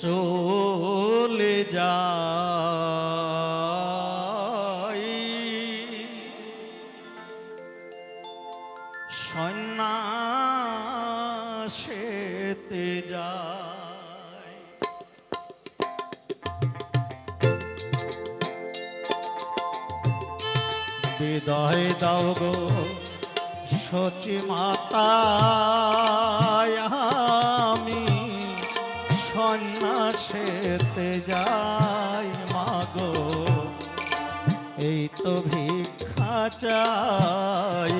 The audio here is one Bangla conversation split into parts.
চলে যাই সন্ন্যাসেতে যাই। বিদায় দাও গো সচি মাতা, আমি সন্ন্যাসেতে যাই মাগো, এই তো ভিক্ষা চাই।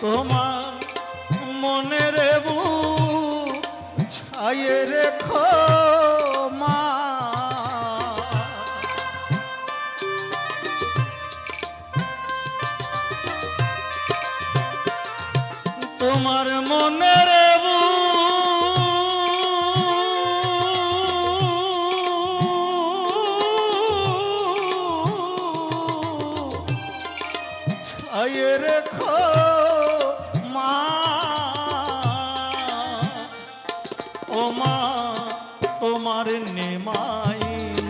তোমার মনের বুক ছায়ে রেখো মা, তোমার মনের ছায়ে রেখো মা, ও মা তোমার নিমাই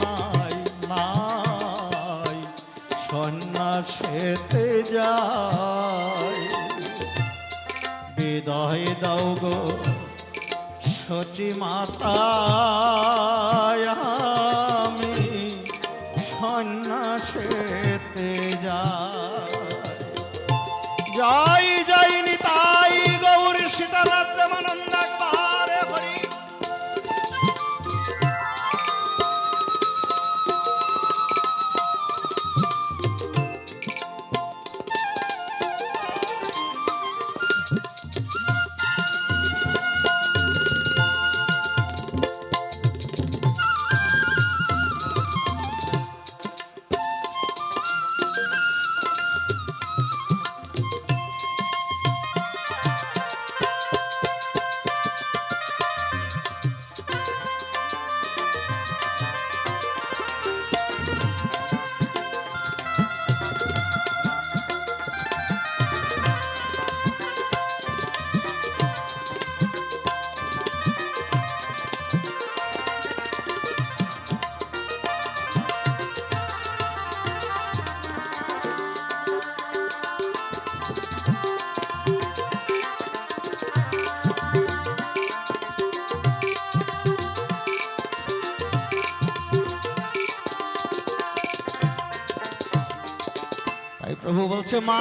নাই নাই সন্ন্যাসেতে যাই। বিদায় দাও গো সচি মাতা, আমি সন্ন্যাসেতে যাই যাই নিতাই গৌর সীতানাথ প্রেমানন্দ একবার হরি। প্রভু বলছে মা,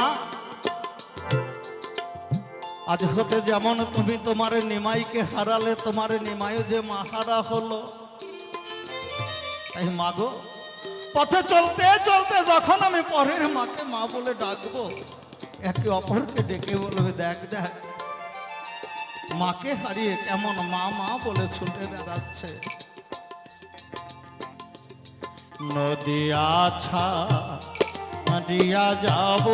আজ হতে যেমন তুমি তোমার নিমাইকে হারালে, তোমার নিমাই যে মা হারা হলো। তাই মাগো, পথে চলতে চলতে যখন আমি পরের মাকে মা বলে ডাকবো, একে অপরকে ডেকে বলবে দেখ দেখ মাকে হারিয়ে কেমন মা মা বলে ছুটে বেড়াচ্ছে। নদিয়া ছাড়িয়া যাব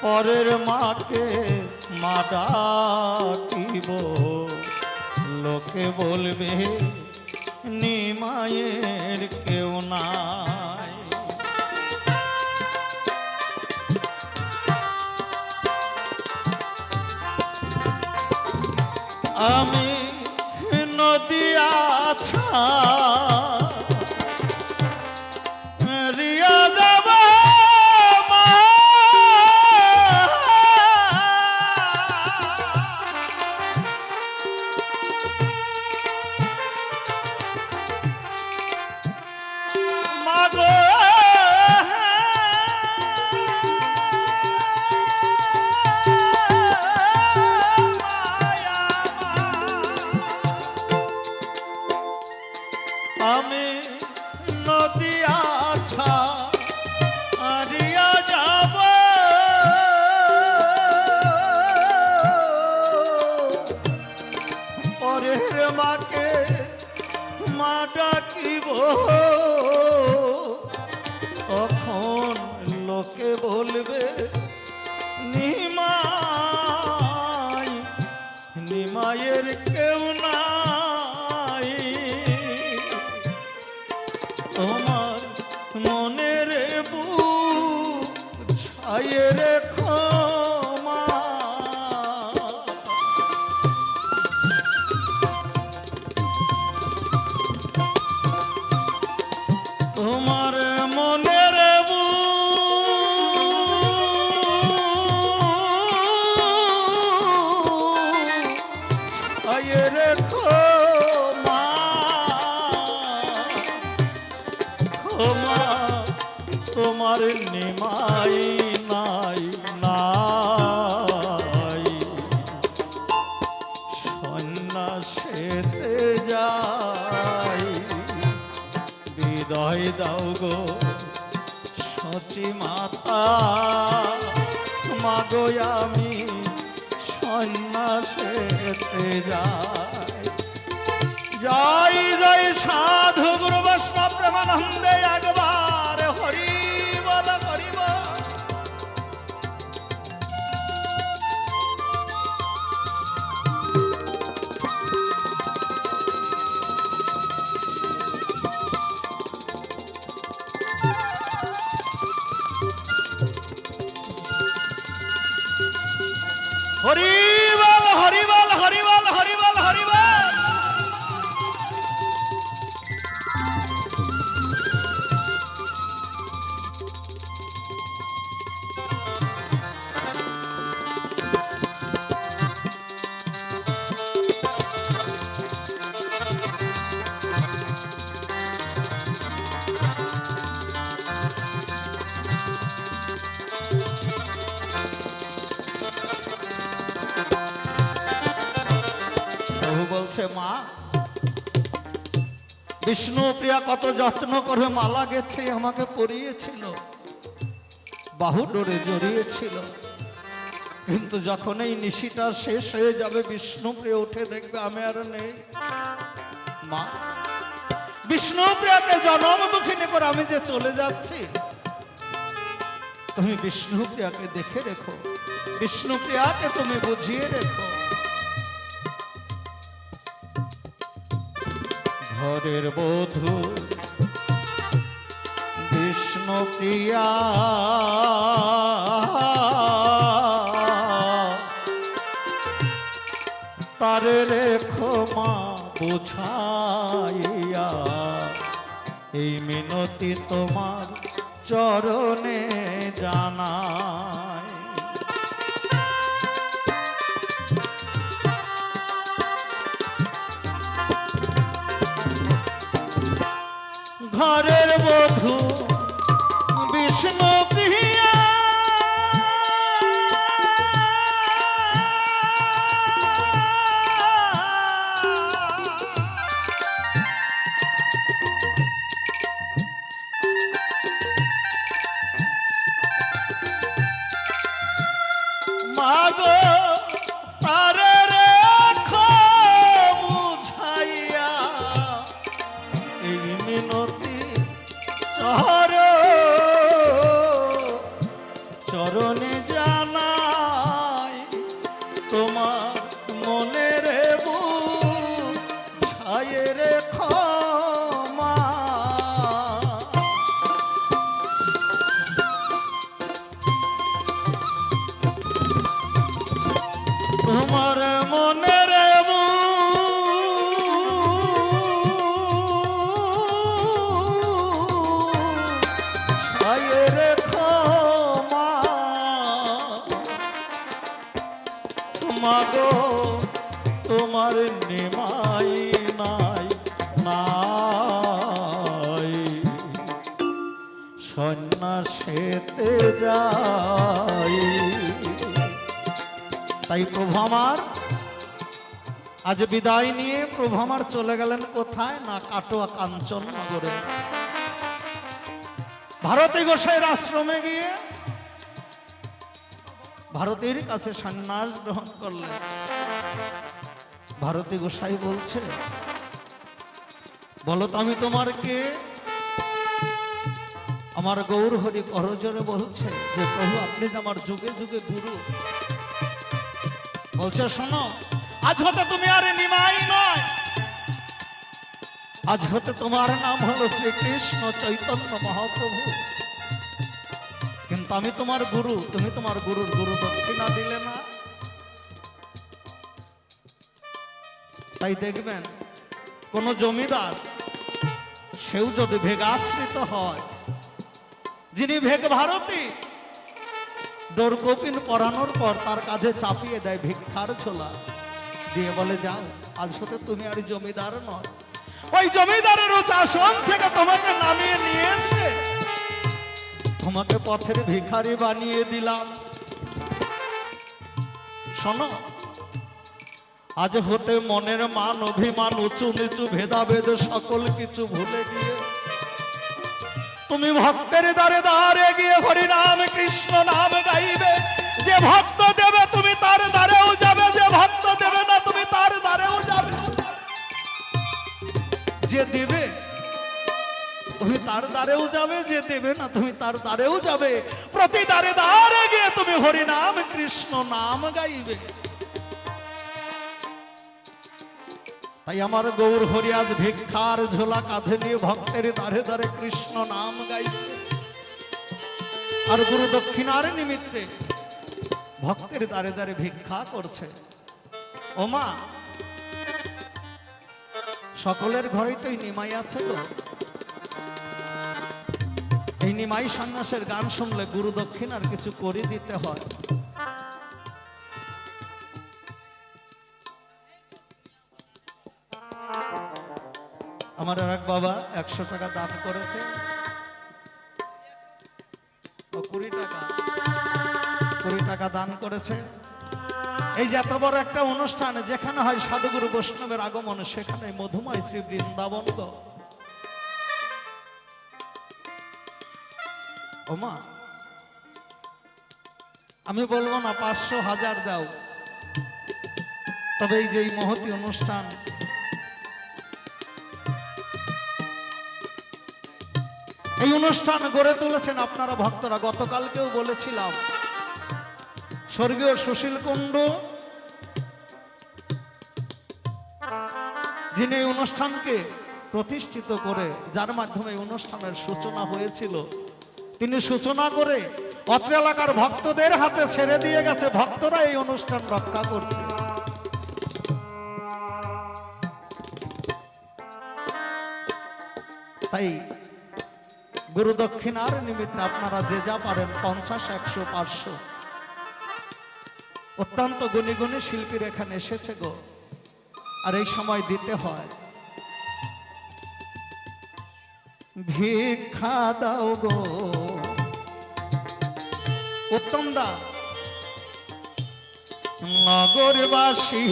পরের মাকে মা ডাকিব, লোকে বলবে নিমায়ের কেউ নাই। আমি নদিয়া ছাড়িয়া যাব মাগো, আমি নদিয়া ছাড়িয়া যাব পরের মাকে মা ডাকিব, তখন লোকে বলবে নিমাই নিমায়ের কেউ নাই। তোমার মনের বুক ছায়ে রে তোমার নিমাই নাই নাই সন্ন্যাসেতে যাই বিদায় দাও গো সচি মাতা মাগো আমি সন্ন্যাসেতে যাই জয় জয় সাধু গুরু বৈষ্ণব প্রেমানন্দে একবার হরি বল হরি বল। হরি বল হরি বল হরি বল হরি বল হরি বল। বলছে মা বিষ্ণুপ্রিয়া কত যত্ন করে মালা গেছে আমাকে পরিয়েছিল বাহু ডোরে জড়িয়েছিল কিন্তু যখন এই নিশিটা শেষ হয়ে যাবে বিষ্ণুপ্রিয়া উঠে দেখবে আমি আর নেই মা বিষ্ণুপ্রিয়াকে জনম দুঃখিনী করে আমি যে চলে যাচ্ছি তুমি বিষ্ণুপ্রিয়াকে দেখে রেখো বিষ্ণুপ্রিয়াকে তুমি বুঝিয়ে রেখো। ঘরের বধূ বিষ্ণুপ্রিয়া তারে রেখো মা বুঝাইয়া এই মিনতি তোমার চরণে জানাই। ঘরের বধূ বিষ্ণুপ্রিয়া মাগো তারে রেখো বুঝাইয়া এই মিনতি চরণে জানাই তোমার মনের বুঝাইয়ে রেখো মা। তোমার মনের বুঝাইয়ে রেখো মা মাগো তোমার নিমাই নাই নাই সন্ন্যাসেতে যাই। তাই প্রভু আমার আজ বিদায় নিয়ে প্রভু আমার চলে গেলেন কোথায় না কাটোয়া কাঞ্চন নগরে ভারতী গোসাইয়ের আশ্রমে গিয়ে ভারতীর কাছে সন্ন্যাস গ্রহণ করলেন। ভারতী গোসাই বলছে বলো তো আমি তোমার কে? আমার গৌর হরি করজোরে বলছে যে প্রভু আপনি যে আমার যুগে যুগে গুরু। বলছে শোনো আজ হতে তুমি আর নিমাই নয় আজ হতে তোমার নাম হলো শ্রীকৃষ্ণ চৈতন্য মহাপ্রভু কিন্তু আমি তোমার গুরু তুমি তোমার গুরুর গুরু দক্ষিণা দিলে না। তাই দেখবেন কোন জমিদার সেও যদি ভেগাশ্রিত হয় যিনি ভেগ ভারতী ডোরকোপিন পরানোর পর তার কাঁধে চাপিয়ে দেয় ভিক্ষার ছোলা দিয়ে বলে যাও আজ হতে তুমি আর জমিদার নয়। ওই জমিদারের উচ্চ আসন থেকে তোমাকে নামিয়ে নিয়ে এসে তোমাকে পথের ভিখারি বানিয়ে দিলাম। শোনো, আজ হতে মনের মান অভিমান উঁচু নিচু ভেদাভেদ সকল কিছু ভুলে গিয়ে তুমি ভক্তের দ্বারে দ্বারে গিয়ে হরি নাম কৃষ্ণ নাম গাইবে। যে ভক্ত দেবে তুমি তার দ্বারেও যাবে, যে ভক্ত দেবে না তুমি তার দ্বারেও যাবে। যে দেবে তুমি তার দ্বারেও যাবে, যে দেবে না তুমি তার দ্বারেও যাবে। প্রতি দ্বারে দ্বারে গিয়ে তুমি হরি নাম কৃষ্ণ নাম গাইবে। তাই আমার গৌর হরি আজ ভিক্ষার ঝোলা কাঁধে নিয়ে ভক্তের দ্বারে দ্বারে কৃষ্ণ নাম গাইছে। আর গুরু দক্ষিণার নিমিত্তে ভক্তের দ্বারে দ্বারে ভিক্ষা করছে। ও মা, সকলের ঘরেই তো এই নিমাই আছে গো। এই নিমাই সন্ন্যাসের গান শুনলে গুরু দক্ষিণার কিছু করে দিতে হয়। আমার আর এক বাবা 100 টাকা দান করেছে, 20 টাকা দান করেছে। এই যে এত বড় একটা অনুষ্ঠান যেখানে হয় সাধুগুরু বৈষ্ণবের আগমন, সেখানে মধুময় শ্রী বৃন্দাবন গো। ওমা, আমি বলবো না 500 1000 দাও, তবে এই যে এই মহতি অনুষ্ঠান, এই অনুষ্ঠান গড়ে তুলেছেন আপনারা ভক্তরা। গতকালকেও বলেছিলাম, স্বর্গীয় সুশীল কুণ্ডু যিনি এই অনুষ্ঠানকে প্রতিষ্ঠিত করে, যার মাধ্যমে এই অনুষ্ঠানের সূচনা হয়েছিল, তিনি সূচনা করে অত্র এলাকার ভক্তদের হাতে ছেড়ে দিয়ে গেছে। ভক্তরা এই অনুষ্ঠান রক্ষা করছে। তাই গুরু দক্ষিণার নিমিত্তে আপনারা যে যা পারেন 50 100 500 অত্যন্ত গুণী গুণী শিল্পীর এখানে এসেছে গো। আর এই সময় দিতে হয়। ভিক্ষা দাও গো উত্তম দা, নগরবাসী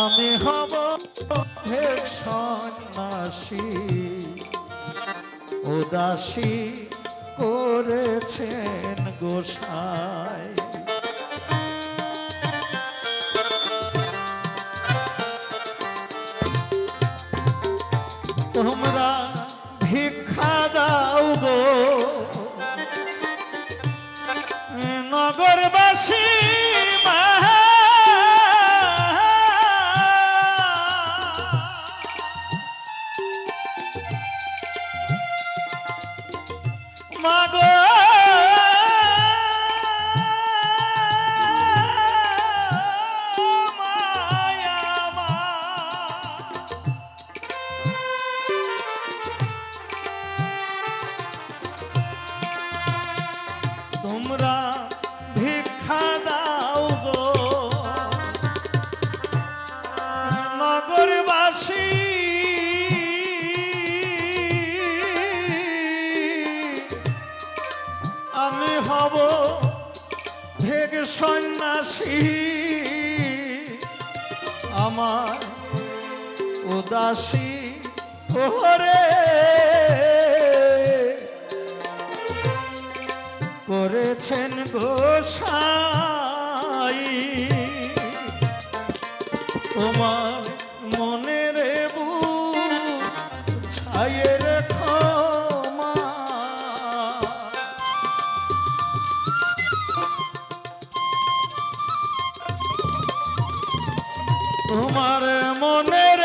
আমি হব সন্ন্যাসী, উদাসী করেছেন গোসাই। তোমরা ভিক্ষা দাও গো নগরবাসী, মাগো তোমরা ভিক্ষা দাও গো নগরবাসী, আমি হব ভেগ সন্ন্যাসী, আমার উদাসী ওরে করেছেন গোসাই। তোমার মনের বুঝাইয়ে রেখো মা, তোমার মনের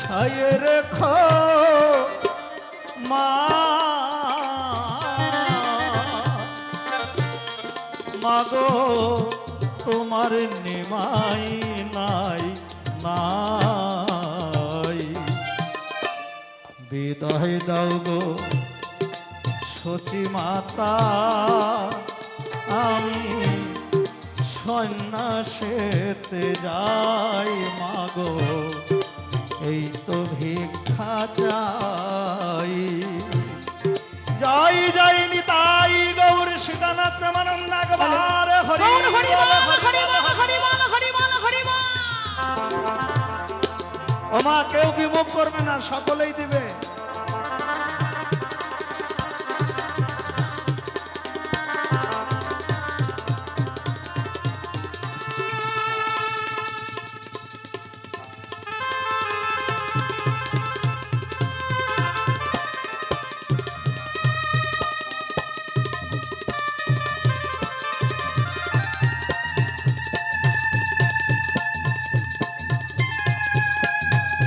ছায়ে রেখো মা, মাগো তোমার নিমাই নাই নাই, বিদায় দাও গো সচি মাতা আমি সন্ন্যাসেতে যাই মাগো, এই তো ভিক্ষা চাই। যাই যাই নিতাই গৌর সীতানাথ প্রেমানন্দ একবার হরি হরি বল, বল হরি হরি বল। বল হরি বল হরি বল হরি বল। ও মা, কেউ বিমুখ করবে না, সকলেই দিবে।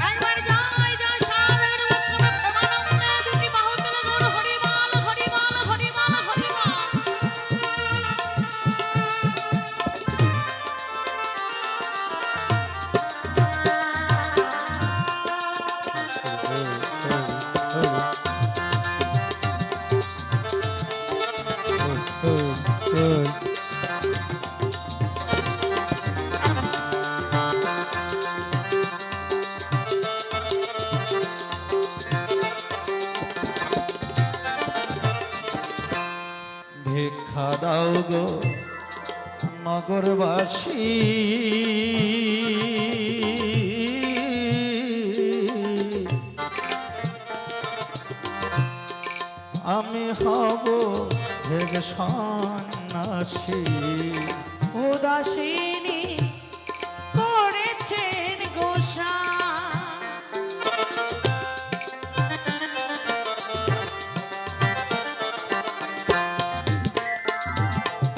একবার জয় জয় সাধুগুরু বৈষ্ণব প্রেমানন্দ, দুটি বাহু তুলে গৌর হরি বল হরি বল হরি বল হরি বল। ভিক্ষা দাও গো নগরবাসী, আমি হব ভেগ সন্ন্যাসী। উদাসীনী করেছেন গোসাই,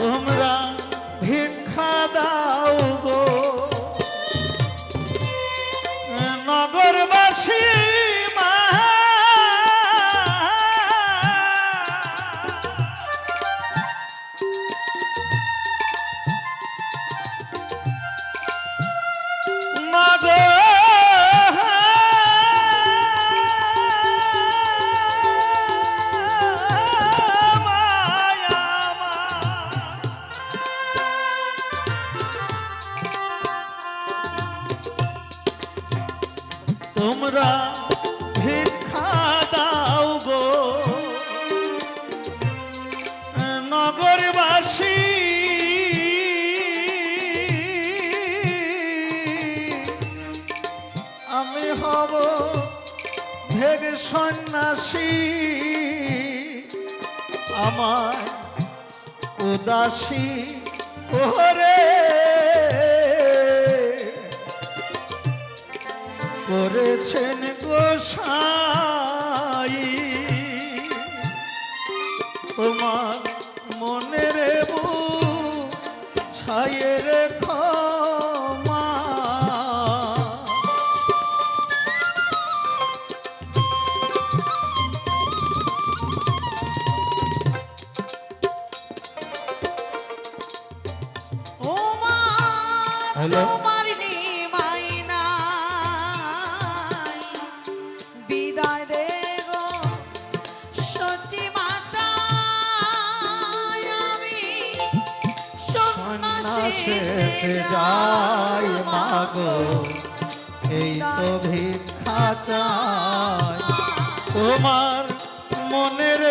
তোমরা ভিক্ষা দাও গো নগরবাসী, মা মাগো মায়া মা। তোমরা ভিক্ষা দাও গো নগরবাসী, আমি হব ভেগ সন্ন্যাসী। আমার উদাসী ওরে করেছেন গোসাই, তোমার মনের ছায়ে রেখো মা। ও মা হ্যালো। তোমার নিমাই নাই, বিদায় দে গো সচি মাতা, আমি সন্ন্যাসেতে যাই মাগো, এই তো ভিক্ষা চাই। তোমার মনের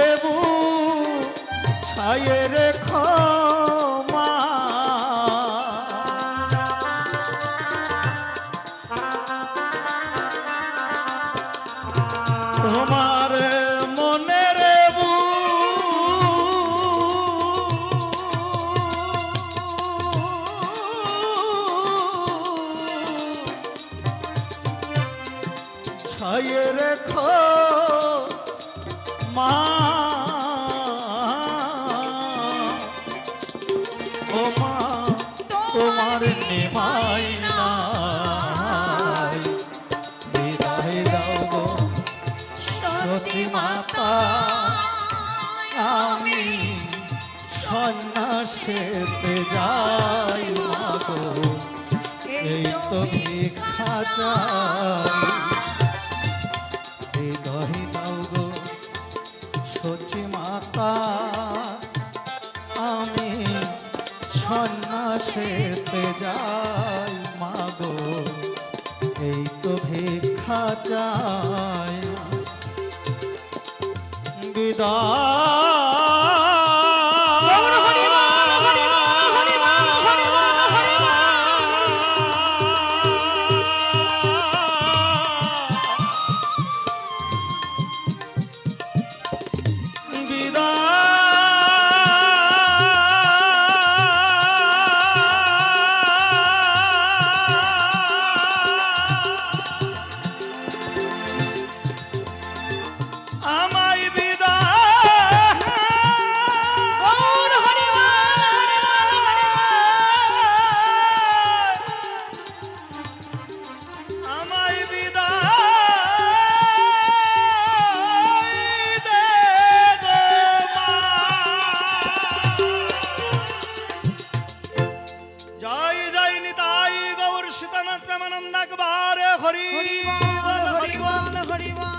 ছায়ে রেখো মা। তোমার মনের ছায়ে রেখো মা। ও মা, তোমার নিমাই নাই, বিদায় দাও গো সতী মাতা, আমি সন্ন্যাসেতে যাই মাগো, এই তো ভিক্ষা চাই। হৃদয় দাও গো সচি মাতা, মাতা আমি সন্ন্যাসেতে যাই মাগো এই তো ভিক্ষা চাই গৌর হরি বল, হরি বল, হরি বল, হরি বল, হরি বল। আমায় বিদায় গৌর হরি বল, হরি বল, হরি বল। আমায় বিদায় দে গো মা। জয় জয় নিতাই গৌর সীতানাথ প্রেমানন্দ একবার হরি হরি বল, হরি বল, হরি বল।